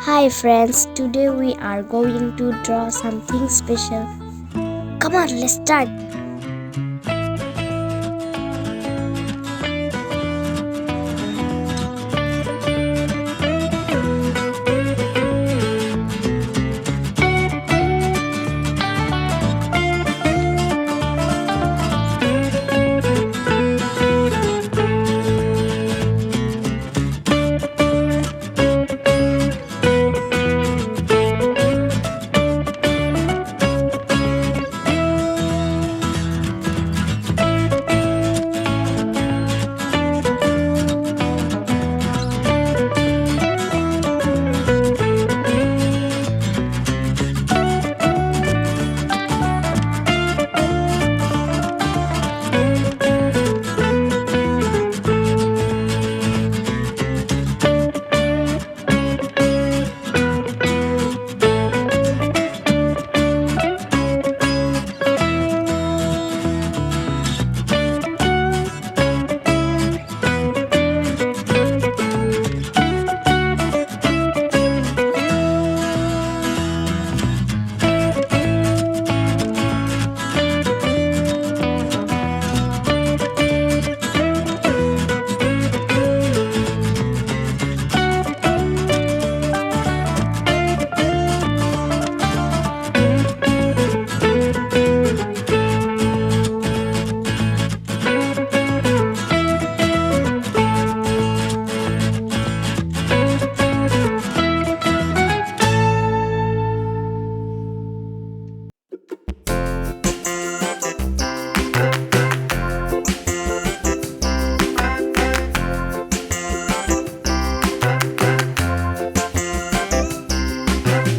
Hi friends, today we are going to draw something special. Come on, let's start.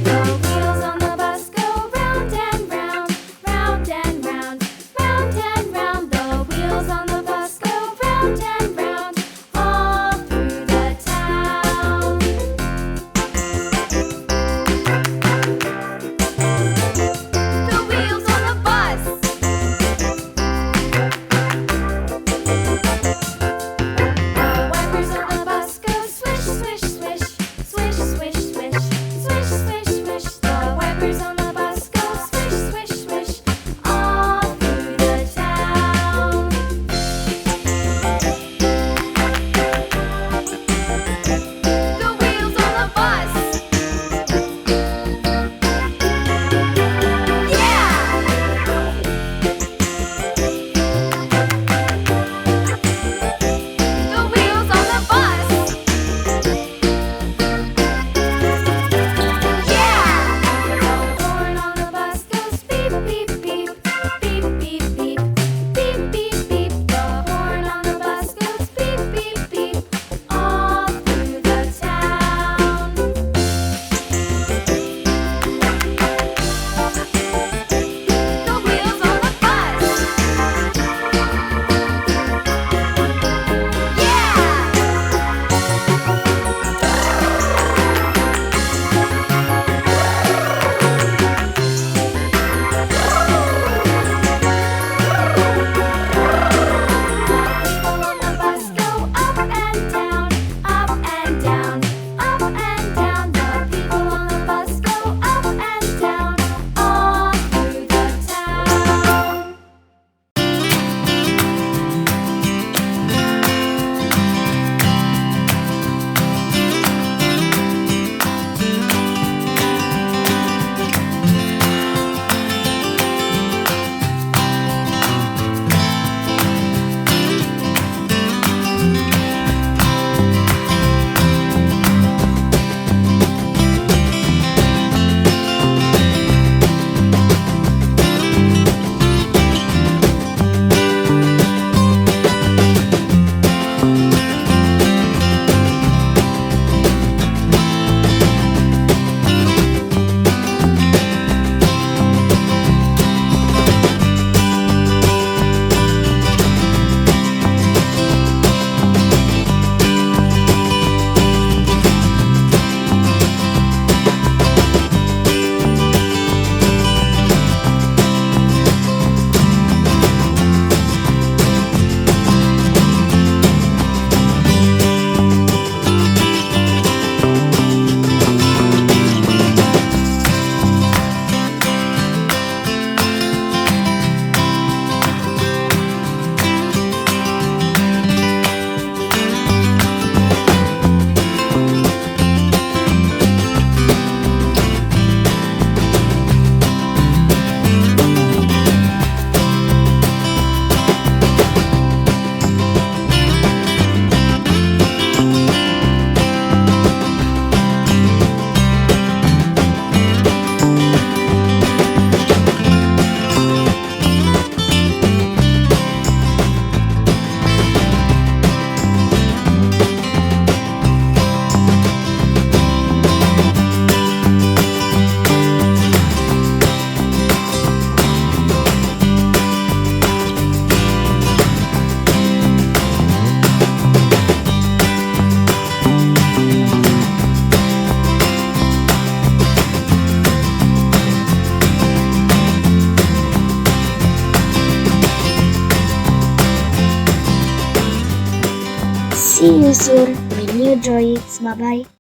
The wheels on the bus go round and round, round and round, round and round. The wheels on the bus go round and round, all through the town. The wheels on the bus. The wipers on the bus go swish, swish, swish, swish, swish, swish, swish, swish, swish. The wipers on the bus go swish, swish, swish, all through the town. The wheels on the bus. Yeah! The wheels on the bus. Yeah! The horn on the bus goes beep, beep, beep, beep, beep, beep, beep, beep, beep. The horn on the bus goes beep, beep, beep, all through the town. The wheels on the bus. People on the bus go up and down, up and down, up and down. The people on the bus go up and down, all through the town. See you soon with new drawings. Bye bye.